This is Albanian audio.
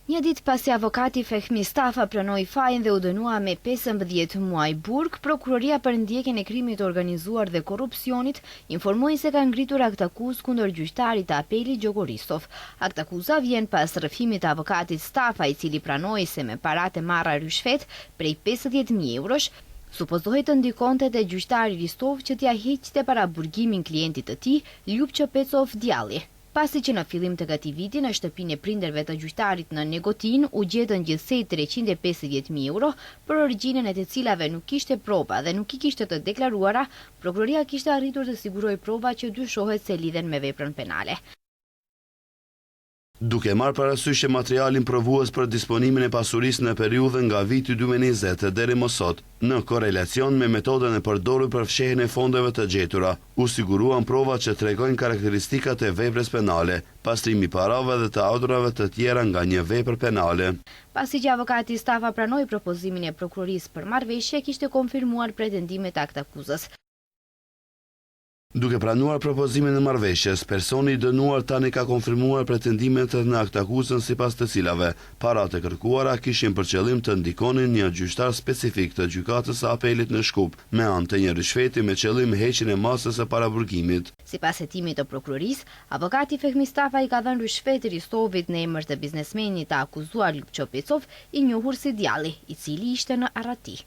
Një ditë pasi avokati Fehmi Stafa pranoi fajin dhe u dënua me 15 muaj burg, prokuroria për ndjekjen e krimit të organizuar dhe korrupsionit informoi se ka ngritur aktakuzë kundër gjyqtarit të apelit Gjogo Ristov. Aktakuza vjen pas rrëfimit të avokatit Stafa, i cili pranoi se me paratë e marra rishfet prej 50.000 eurosh, supozohej të ndikonte te gjyqtari Ristov që t'ia hiqte para burgimin klientit të tij, Ljupço Pecov djalli. Pasi që në fillim të këtij viti në shtëpinë e prindërve të gjyqtarit në Negotin u gjetën gjithsej 350.000 euro, për origjinën e të cilave nuk kishte proba dhe nuk I kishte të deklaruara, prokuroria kishte arritur të sigurojë proba që dyshohet se lidhen me veprën penale. Duke marrë parasysh që materialin provues për disponimin e pasurisë në periudhën nga viti 2020 deri më sot, në korelacion me metodën e përdorur për fshehjen e fondeve të gjetura, u siguruan prova që tregojnë karakteristikat e veprës penale, pastrimi parave dhe të autorave të tjera nga një vepër penale. Pasi që avokati Stafa pranoi propozimin e prokurorisë për marrëveshje, kishte konfirmuar pretendimet e aktakuzës. Duke pranuar propozimin e marrëveshjes, personi I dënuar tani ka konfirmuar pretendimet në aktakuzën sipas të cilave paratë e kërkuara kishin për qëllim të ndikonin një gjyqtar specifik të gjykatës së apelit në Shkup me anë të një rishfeti me qëllim heqjen e masës së paraburgimit. Sipas hetimit të prokurorisë, avokati Fehmi Stafa I ka dhënë rishfet Ristovit në emër të biznesmenit të akuzuar Ljupço Pecov, I njohur si djalli, I cili ishte në arrati.